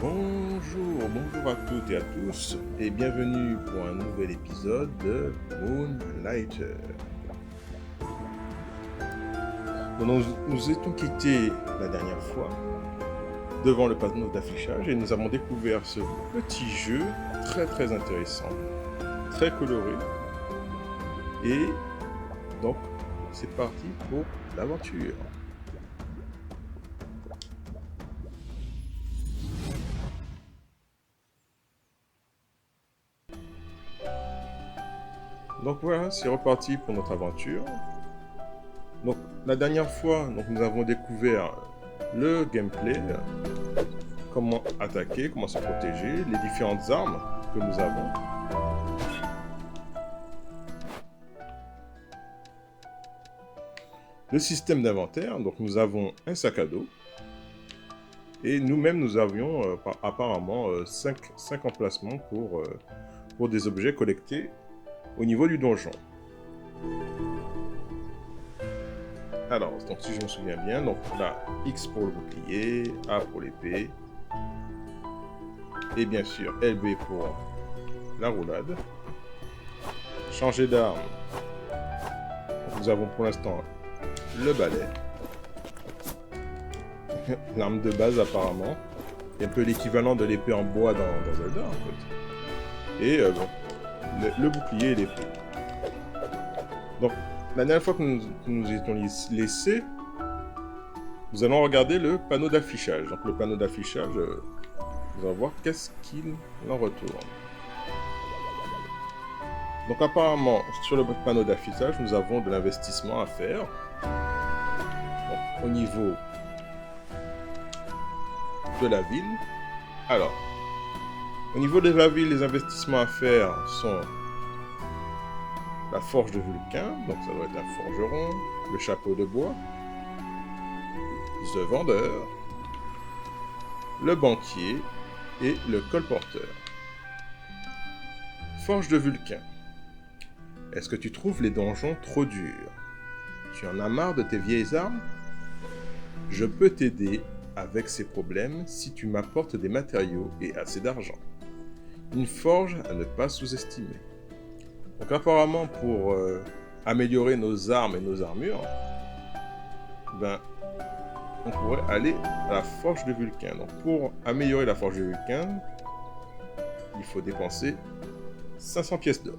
Bonjour à toutes et à tous, et bienvenue pour un nouvel épisode de Moonlighter. Nous étions quittés la dernière fois devant le panneau d'affichage et nous avons découvert ce petit jeu très intéressant, très coloré. Et donc, c'est parti pour l'aventure. Donc voilà, c'est reparti pour notre aventure. Donc la dernière fois, nous avons découvert le gameplay, comment attaquer, comment se protéger, les différentes armes que nous avons. Le système d'inventaire, donc nous avons un sac à dos. Et nous-mêmes, nous avions apparemment 5 emplacements pour des objets collectés au niveau du donjon. Alors, donc si je me souviens bien, donc là, X pour le bouclier, A pour l'épée, et bien sûr LB pour la roulade. Changer d'arme, nous avons pour l'instant le balai, l'arme de base apparemment, et un peu l'équivalent de l'épée en bois dans Zelda en fait. Et le bouclier et l'épée. Donc, la dernière fois que nous étions laissés, nous allons regarder le panneau d'affichage. Donc, le panneau d'affichage, nous allons voir qu'est-ce qu'il en retourne. Donc, apparemment, sur le panneau d'affichage, nous avons de l'investissement à faire. Donc, au niveau de la ville. Alors, au niveau de la ville, les investissements à faire sont la forge de Vulcain, donc ça doit être un forgeron, le chapeau de bois, The vendeur, le banquier et le colporteur. Forge de Vulcain. Est-ce que tu trouves les donjons trop durs? Tu en as marre de tes vieilles armes? Je peux t'aider avec ces problèmes si tu m'apportes des matériaux et assez d'argent. Une forge à ne pas sous-estimer. Donc apparemment pour améliorer nos armes et nos armures, on pourrait aller à la forge de Vulcain. Donc pour améliorer la forge de Vulcain, il faut dépenser 500 pièces d'or.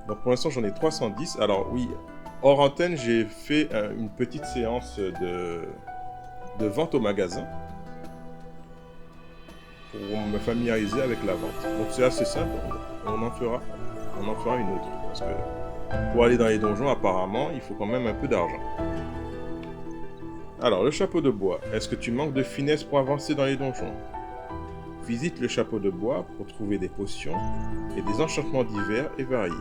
Donc pour l'instant j'en ai 310. Alors oui, hors antenne j'ai fait une petite séance de vente au magasin pour me familiariser avec la vente. Donc c'est assez simple, on en fera une autre. Parce que pour aller dans les donjons, apparemment, il faut quand même un peu d'argent. Alors, le chapeau de bois. Est-ce que tu manques de finesse pour avancer dans les donjons? Visite le chapeau de bois pour trouver des potions et des enchantements divers et variés.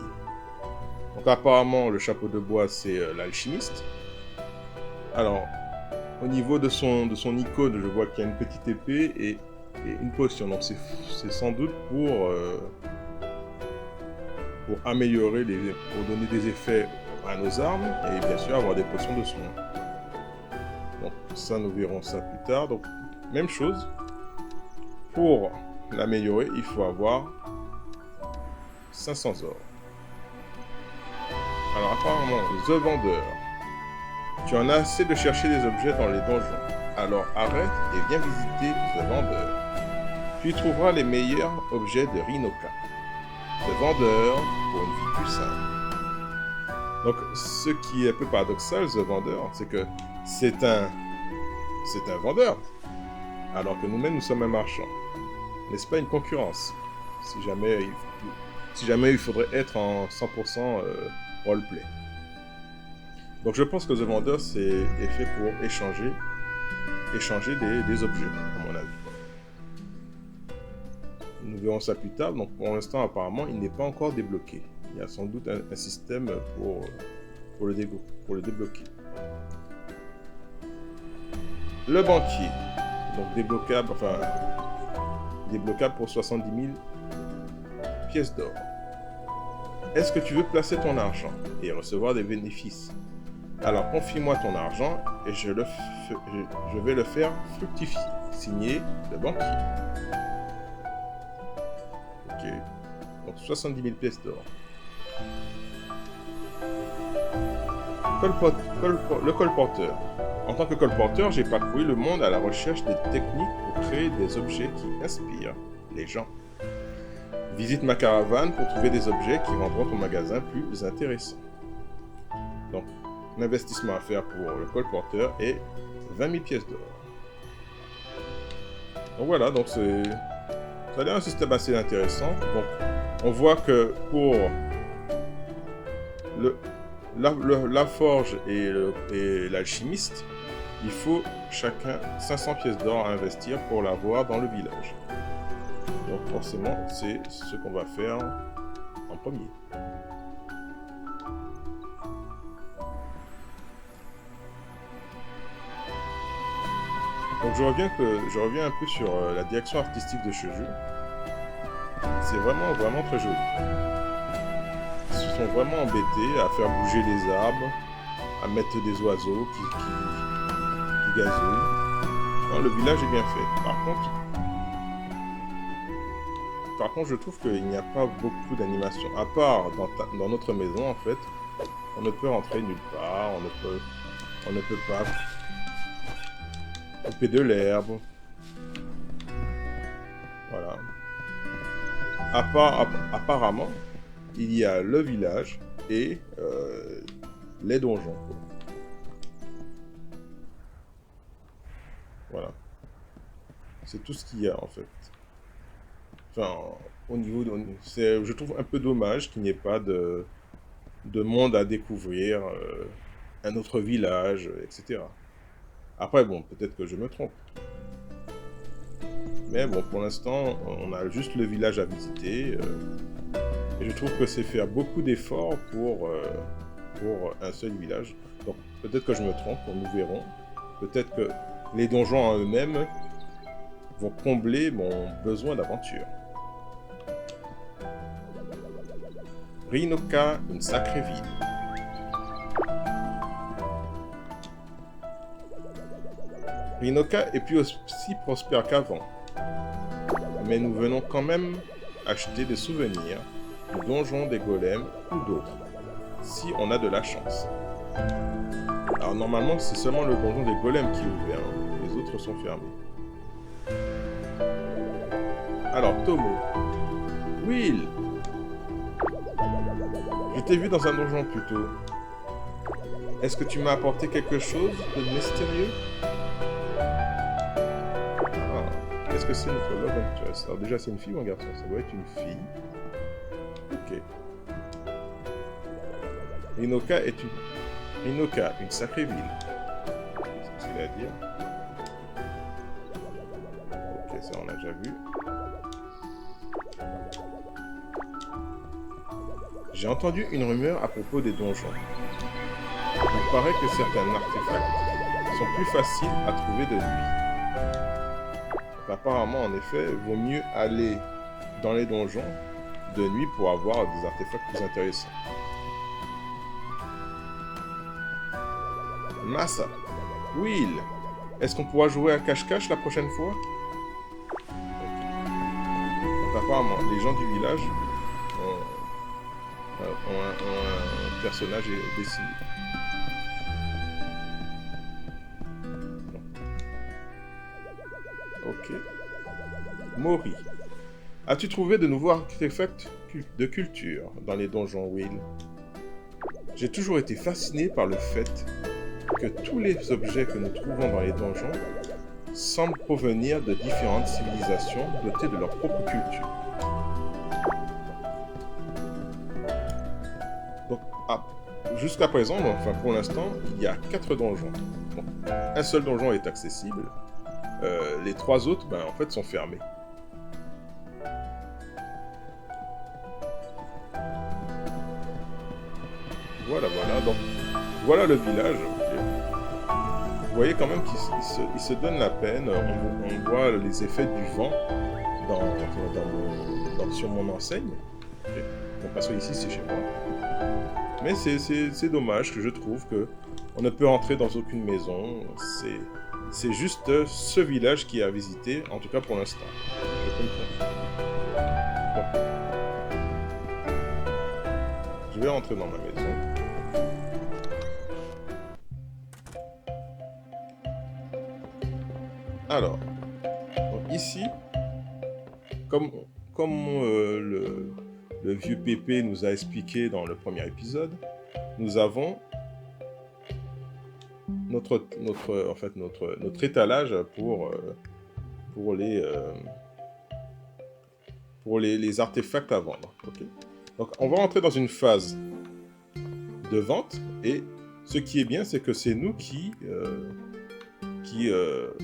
Donc apparemment, le chapeau de bois, c'est l'alchimiste. Alors, au niveau de son icône, je vois qu'il y a une petite épée et une potion. Donc c'est sans doute pour améliorer, pour donner des effets à nos armes et bien sûr avoir des potions de soin. Donc ça, nous verrons ça plus tard. Donc même chose, pour l'améliorer, il faut avoir 500 or. Alors apparemment, The vendeur. Tu en as assez de chercher des objets dans les donjons. Alors arrête et viens visiter The vendeur. Tu y trouveras les meilleurs objets de Rinoka. The vendeur pour une vie plus simple. Donc, ce qui est un peu paradoxal, The vendeur, c'est que c'est un vendeur, alors que nous-mêmes nous sommes un marchand. N'est-ce pas une concurrence? Si jamais il faudrait être en 100% roleplay. Donc, je pense que The vendeur est fait pour échanger des objets, à mon avis. Nous verrons ça plus tard. Donc pour l'instant, apparemment, il n'est pas encore débloqué. Il y a sans doute un système pour le débloquer. Le banquier. Donc débloquable pour 70 000 pièces d'or. Est-ce que tu veux placer ton argent et recevoir des bénéfices? Alors confie-moi ton argent et je vais le faire fructifier. signé le banquier. Ok. Donc 70 000 pièces d'or. Le colporteur. En tant que colporteur, j'ai parcouru le monde à la recherche des techniques pour créer des objets qui inspirent les gens. Visite ma caravane pour trouver des objets qui rendront ton magasin plus intéressant. Donc, l'investissement à faire pour le colporteur est 20 000 pièces d'or. Donc voilà, donc ça a l'air un système assez intéressant. Donc, on voit que pour la forge et l'alchimiste, il faut chacun 500 pièces d'or à investir pour l'avoir dans le village. Donc forcément, c'est ce qu'on va faire en premier. Donc je reviens un peu sur la direction artistique de ce jeu. C'est vraiment très joli. Ils se sont vraiment embêtés à faire bouger les arbres, à mettre des oiseaux qui gazouillent. Non, le village est bien fait. Par contre, je trouve qu'il n'y a pas beaucoup d'animation. À part dans notre maison, en fait, on ne peut rentrer nulle part, on ne peut pas couper de l'herbe. Voilà. Apparemment, il y a le village et les donjons. Voilà. C'est tout ce qu'il y a, en fait. Enfin, au niveau de... je trouve un peu dommage qu'il n'y ait pas de monde à découvrir, un autre village, etc. Après, bon, peut-être que je me trompe. Mais bon, pour l'instant, on a juste le village à visiter. Et je trouve que c'est faire beaucoup d'efforts pour un seul village. Donc, peut-être que je me trompe, nous verrons. Peut-être que les donjons en eux-mêmes vont combler mon besoin d'aventure. Rinoka, une sacrée ville. Rinoka est plus aussi prospère qu'avant. Mais nous venons quand même acheter des souvenirs du donjon des golems ou d'autres, si on a de la chance. Alors normalement, c'est seulement le donjon des golems qui est ouvert, les autres sont fermés. Alors, Tomo. Will. Je t'ai vu dans un donjon plus tôt. Est-ce que tu m'as apporté quelque chose de mystérieux? Qu'est-ce que c'est notre love interest? Alors déjà, c'est une fille ou un garçon? Ça doit être une fille. Ok. Rinoka, une sacrée ville. Qu'est-ce qu'il a à dire? Ok, ça on a déjà vu. J'ai entendu une rumeur à propos des donjons. Il paraît que certains artefacts sont plus faciles à trouver de nuit. Donc, apparemment, en effet, il vaut mieux aller dans les donjons de nuit pour avoir des artefacts plus intéressants. Massa. Will. Est-ce qu'on pourra jouer à cache-cache la prochaine fois? Donc, apparemment, les gens du village ont un personnage dessiné. Ok. Mori. As-tu trouvé de nouveaux artefacts de culture dans les donjons, Will? J'ai toujours été fasciné par le fait que tous les objets que nous trouvons dans les donjons semblent provenir de différentes civilisations dotées de leur propre culture. Donc, jusqu'à présent, enfin pour l'instant, il y a 4 donjons. Donc, un seul donjon est accessible. Les 3 autres, en fait, sont fermés. Voilà. Donc, voilà le village. Vous voyez quand même qu'il se donne la peine. On voit les effets du vent sur mon enseigne. Okay. Donc, parce que ici, c'est chez moi. Mais c'est dommage que je trouve que on ne peut entrer dans aucune maison. c'est juste ce village qui est à visiter, en tout cas pour l'instant. Je comprends. Bon. Je vais rentrer dans ma maison. Alors, donc ici, comme le vieux Pépé nous a expliqué dans le premier épisode, nous avons notre étalage pour les artefacts à vendre. Okay. Donc, on va rentrer dans une phase de vente, et ce qui est bien, c'est que c'est nous qui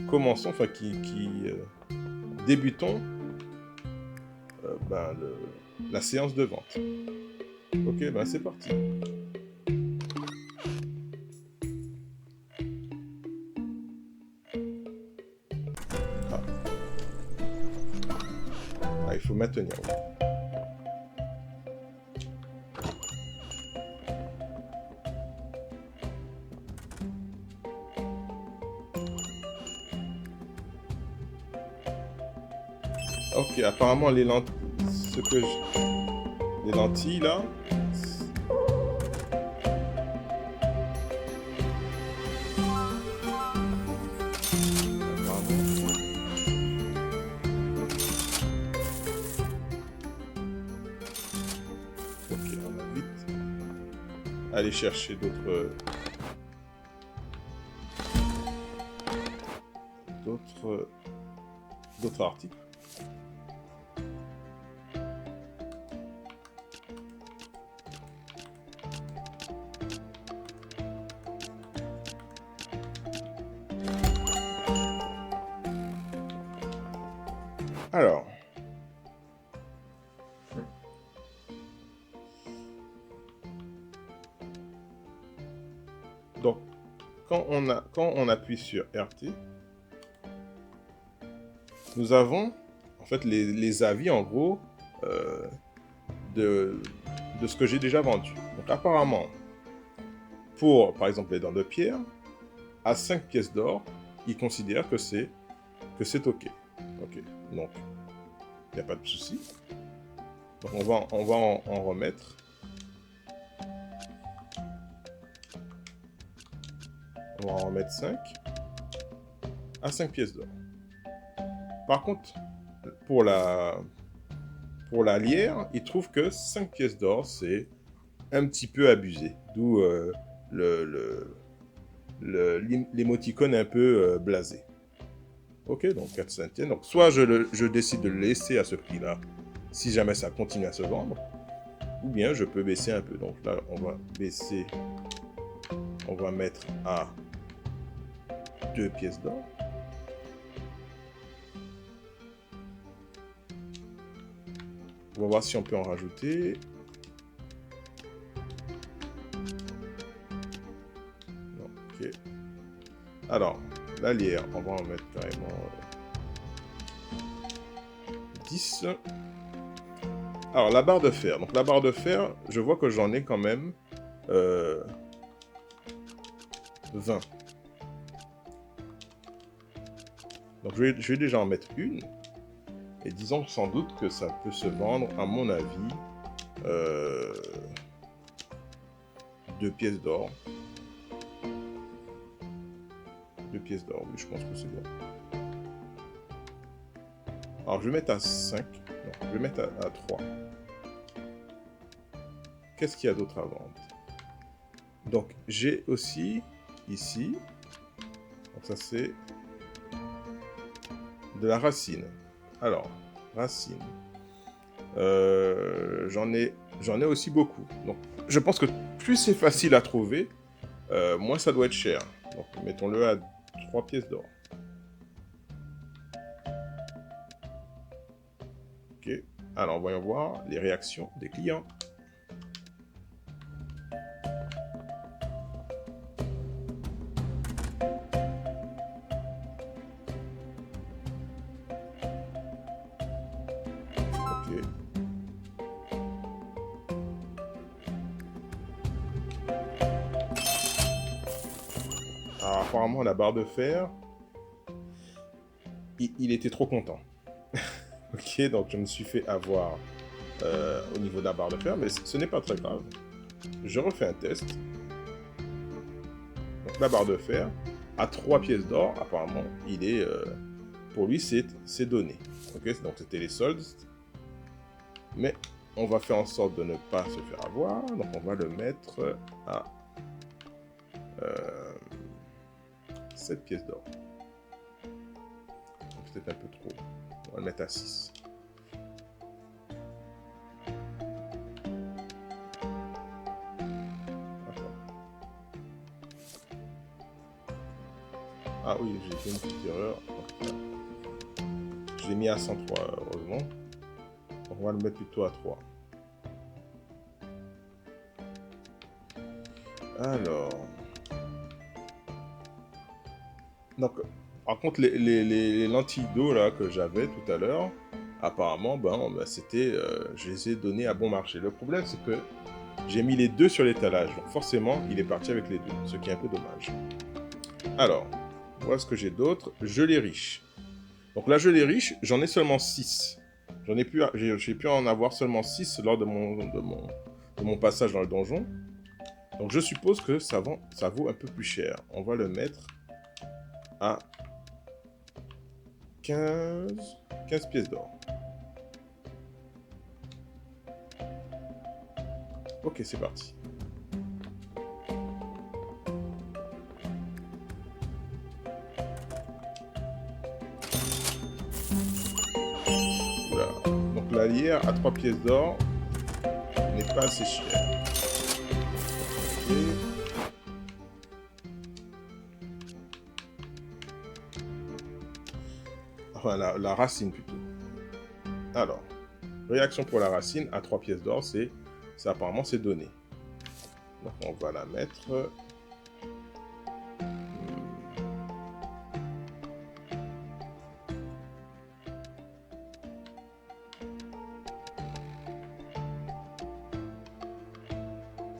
commençons, enfin qui débutons la séance de vente. Ok, ben c'est parti. Il faut maintenir. Ok, apparemment les lentilles, les lentilles là. Ok, on va vite aller chercher d'autres articles. Alors, donc, quand on appuie sur RT, nous avons en fait les avis en gros de ce que j'ai déjà vendu. Donc apparemment, pour par exemple les dents de pierre, à 5 pièces d'or, ils considèrent que c'est ok. Ok, donc il n'y a pas de souci. Donc on va en remettre. On va en remettre 5 à 5 pièces d'or. Par contre, pour la lierre, ils trouvent que 5 pièces d'or, c'est un petit peu abusé. D'où l'émoticône un peu blasé. Ok, donc 4 centièmes. Donc soit je décide de le laisser à ce prix-là, si jamais ça continue à se vendre, ou bien je peux baisser un peu. Donc là, on va baisser, on va mettre à 2 pièces d'or. On va voir si on peut en rajouter. Non, ok. Alors, la lierre, on va en mettre carrément 10. Alors, la barre de fer. Donc, la barre de fer, je vois que j'en ai quand même 20. Donc, je vais déjà en mettre une. Et disons sans doute que ça peut se vendre, à mon avis, 2 pièces d'or. 2 pièces d'or, oui, je pense que c'est bon. Alors, je vais mettre à 5. Non, je vais mettre à 3. Qu'est-ce qu'il y a d'autre à vendre? Donc, j'ai aussi, ici, donc ça c'est de la racine. Alors, racine. J'en ai aussi beaucoup. Donc, je pense que plus c'est facile à trouver, moins ça doit être cher. Donc, mettons-le à 3 pièces d'or. Ok. Alors, voyons voir les réactions des clients. Alors, apparemment, la barre de fer, il était trop content. Ok, donc je me suis fait avoir au niveau de la barre de fer, mais ce n'est pas très grave. Je refais un test. Donc la barre de fer, à 3 pièces d'or, apparemment, il est... pour lui, c'est donné. Ok, donc c'était les soldes. Mais on va faire en sorte de ne pas se faire avoir. Donc on va le mettre à 7 pièces d'or. Peut-être un peu trop. On va le mettre à 6. Ah oui, j'ai fait une petite erreur. Je l'ai mis à 103, heureusement. Donc on va le mettre plutôt à 3. Alors... Donc, par contre, les lentilles d'eau là que j'avais tout à l'heure, apparemment, c'était, je les ai données à bon marché. Le problème, c'est que j'ai mis les deux sur l'étalage. Donc forcément, il est parti avec les deux, ce qui est un peu dommage. Alors, voilà ce que j'ai d'autre. Gelée riche. Donc la gelée riche, j'en ai seulement 6. J'ai pu en avoir seulement 6 lors de mon passage dans le donjon. Donc je suppose que ça vaut un peu plus cher. On va le mettre à 15 pièces d'or. Ok, c'est parti. Voilà. Donc la lierre à 3 pièces d'or n'est pas assez chère. Ok. Enfin, la racine plutôt. Alors, réaction pour la racine à 3 pièces d'or, apparemment c'est donné. Donc on va la mettre...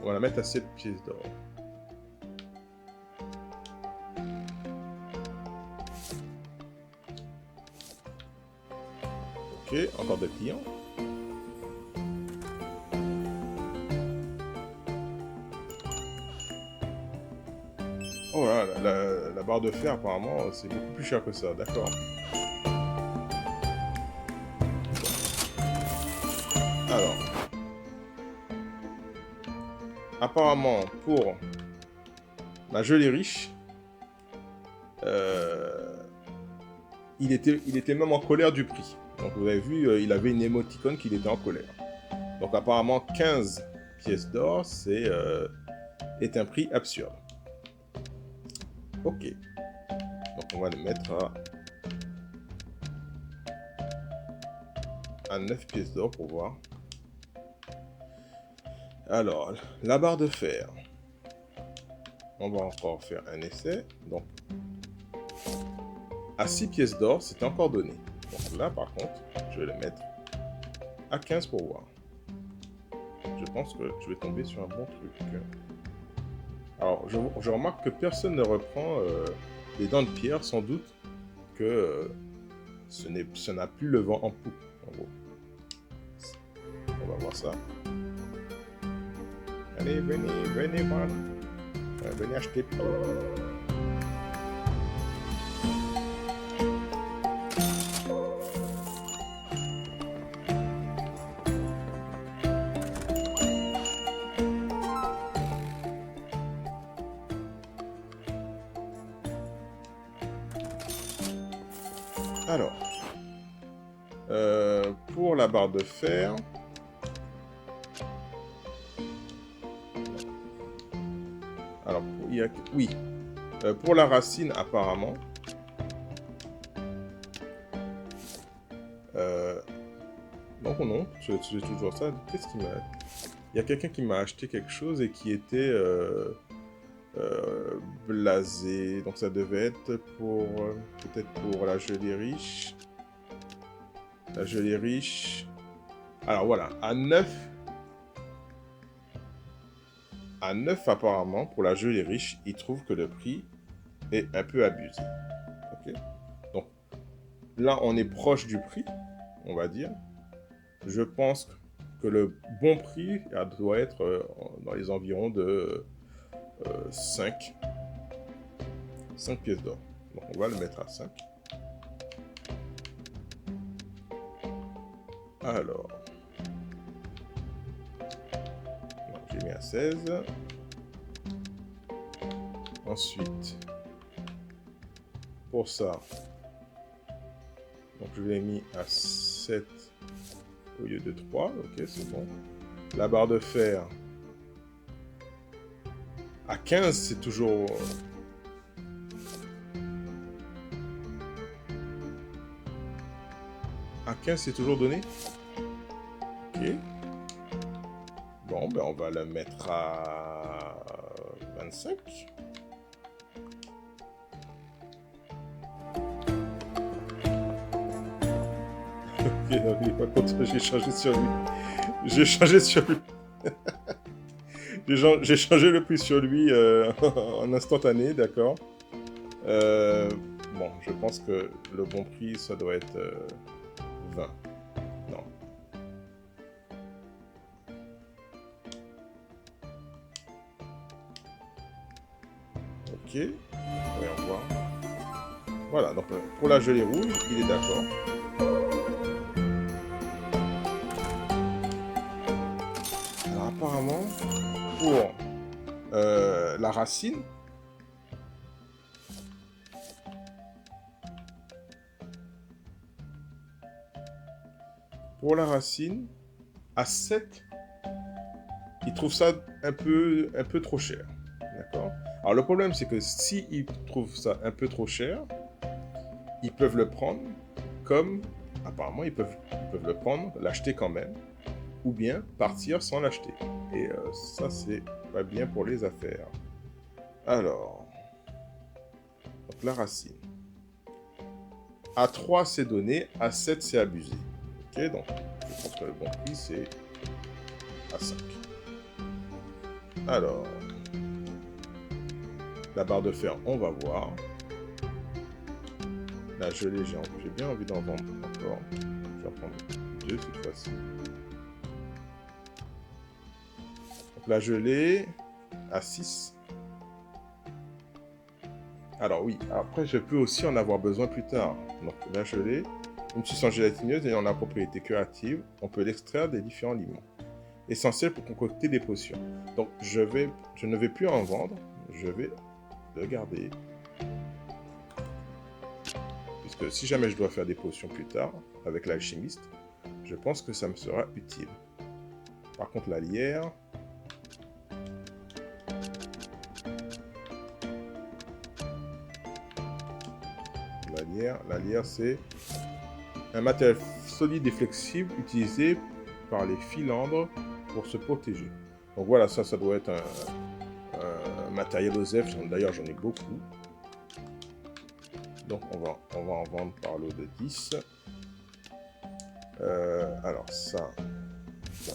On va la mettre à 7 pièces d'or. Ok, encore des clients. Oh là, la barre de fer, apparemment, c'est beaucoup plus cher que ça, d'accord. Alors, apparemment, pour ma gelée riche, il était même en colère du prix. Donc vous avez vu, il avait une émoticône qu'il était en colère. Donc apparemment 15 pièces d'or, est un prix absurde. Ok. Donc on va le mettre à 9 pièces d'or pour voir. Alors, la barre de fer. On va encore faire un essai. Donc, à 6 pièces d'or, c'était encore donné. Donc là, par contre, je vais le mettre à 15 pour voir. Je pense que je vais tomber sur un bon truc. Alors, je remarque que personne ne reprend les dents de pierre, sans doute que ce n'a plus le vent en poupe, en gros. On va voir ça. Allez, venez voir. Venez acheter plutôt. Alors, pour la barre de fer, alors, oui, pour la racine, apparemment, donc non, c'est toujours ça. Qu'est-ce qu'il m'a... Il y a quelqu'un qui m'a acheté quelque chose et qui était blasé, donc ça devait être pour, peut-être pour la gelée riche. La gelée riche. Alors voilà, à 9 apparemment, pour la gelée riche, il trouve que le prix est un peu abusé. Ok. Donc, là, on est proche du prix, on va dire. Je pense que le bon prix doit être dans les environs de 5 pièces d'or. Donc, on va le mettre à 5. Alors, j'ai mis à 16. Ensuite, pour ça, donc je l'ai mis à 7 au lieu de 3. Ok, c'est bon. La barre de fer à 15, c'est toujours... À 15, c'est toujours donné. Ok. Bon, ben on va le mettre à 25. Ok, non, il est pas content, j'ai changé sur lui. J'ai changé sur lui. J'ai changé le prix sur lui en instantané, d'accord. Bon, je pense que le bon prix, ça doit être 20. Non. Ok. Voyons voir. Voilà, donc pour la gelée rouge, il est d'accord. Alors apparemment, pour la racine, à 7, ils trouvent ça un peu trop cher. D'accord. Alors le problème, c'est que s'ils trouvent ça un peu trop cher, ils peuvent le prendre comme... Apparemment, ils peuvent le prendre, l'acheter quand même, ou bien partir sans l'acheter. Et ça, c'est pas bien pour les affaires. Alors, donc la racine. À 3, c'est donné. À 7, c'est abusé. Ok, donc je pense que le bon prix, c'est à 5. Alors, la barre de fer, on va voir. La gelée, j'ai bien envie d'en vendre encore. Je vais en prendre 2 cette fois-ci. Donc la gelée, à 6. Alors oui, après je peux aussi en avoir besoin plus tard. Donc la gelée, une substance gélatineuse ayant la propriété curative, on peut l'extraire des différents aliments. Essentiel pour concocter des potions. Donc je ne vais plus en vendre, je vais le garder. Puisque si jamais je dois faire des potions plus tard, avec l'alchimiste, je pense que ça me sera utile. Par contre la lierre... La lierre, c'est un matériel solide et flexible utilisé par les filandres pour se protéger. Donc voilà, ça doit être un matériel OSEF. D'ailleurs, j'en ai beaucoup. Donc on va en vendre par lot de 10. Alors ça,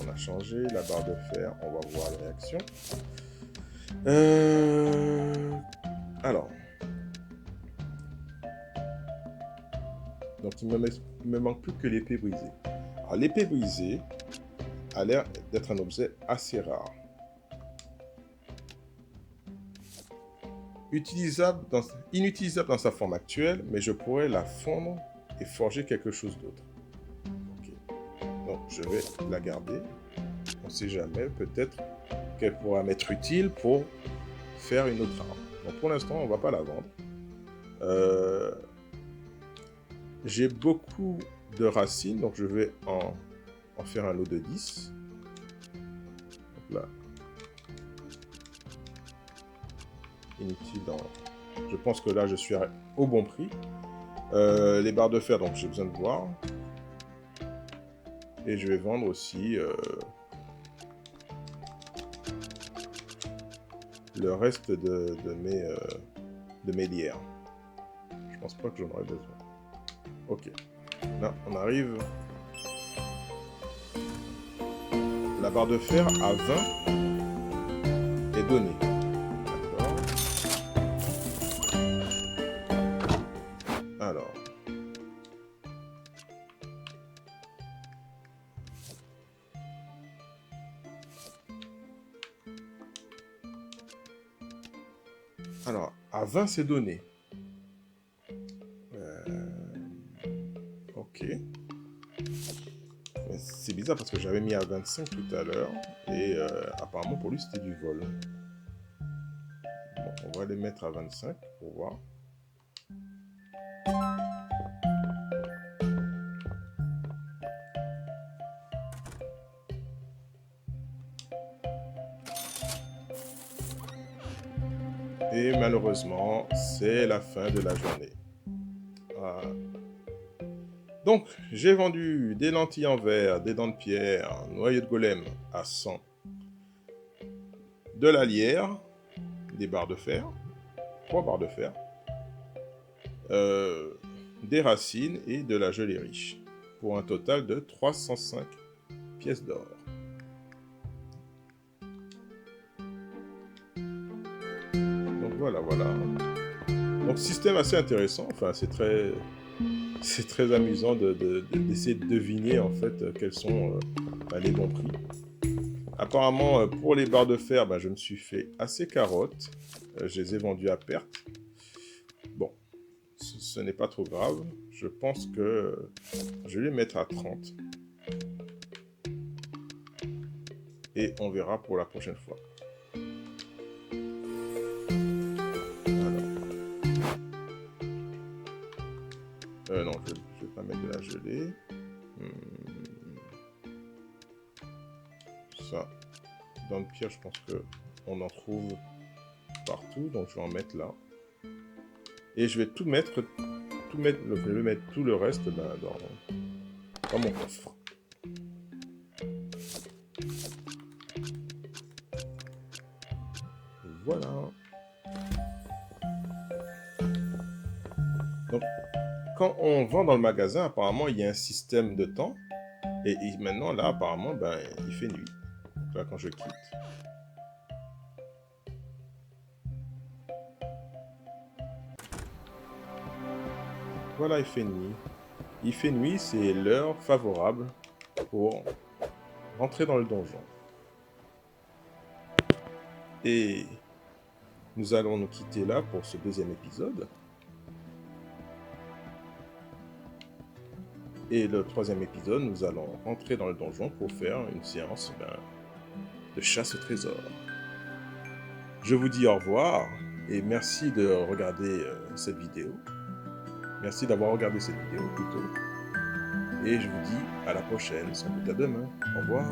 on a changé. La barre de fer, on va voir les réactions. Alors... Donc il me manque plus que l'épée brisée. Alors l'épée brisée a l'air d'être un objet assez rare. Inutilisable dans sa forme actuelle, mais je pourrais la fondre et forger quelque chose d'autre. Okay. Donc je vais la garder. On ne sait jamais, peut-être qu'elle pourra m'être utile pour faire une autre arme. Donc pour l'instant, on ne va pas la vendre. J'ai beaucoup de racines, donc je vais en faire un lot de 10. Donc là. Inutile dans... Je pense que là, je suis au bon prix. Les barres de fer, donc j'ai besoin de voir. Et je vais vendre aussi le reste de mes lierres. Je pense pas que j'en aurai besoin. Ok. Là, on arrive. La barre de fer à 20 est donnée. D'accord. Alors. Alors, à 20, c'est donné. Ok. C'est bizarre parce que j'avais mis à 25 tout à l'heure. Et apparemment, pour lui, c'était du vol. Bon, on va les mettre à 25 pour voir. Et malheureusement, c'est la fin de la journée. Voilà. Donc, j'ai vendu des lentilles en verre, des dents de pierre, un noyau de golem à 100, de la lierre, des barres de fer, 3 barres de fer, des racines et de la gelée riche, pour un total de 305 pièces d'or. Donc voilà. Donc système assez intéressant, enfin c'est très amusant d'essayer de deviner en fait quels sont les bons prix. Apparemment pour les barres de fer, je me suis fait assez carotte, je les ai vendues à perte. Bon, ce n'est pas trop grave, je pense que je vais les mettre à 30. Et on verra pour la prochaine fois. Non, je ne vais pas mettre de la gelée. Ça, dans le pierre, je pense qu'on en trouve partout, donc je vais en mettre là. Et je vais je vais mettre tout le reste dans mon coffre. Voilà. Donc, quand on vend dans le magasin, apparemment, il y a un système de temps. Et maintenant, là, apparemment, il fait nuit. Donc là, quand je quitte. Voilà, il fait nuit. Il fait nuit, c'est l'heure favorable pour rentrer dans le donjon. Et nous allons nous quitter là pour ce deuxième épisode. Et le troisième épisode, nous allons rentrer dans le donjon pour faire une séance de chasse au trésor. Je vous dis au revoir et merci de regarder cette vidéo. Merci d'avoir regardé cette vidéo plutôt. Et je vous dis à la prochaine, sans doute à demain. Au revoir.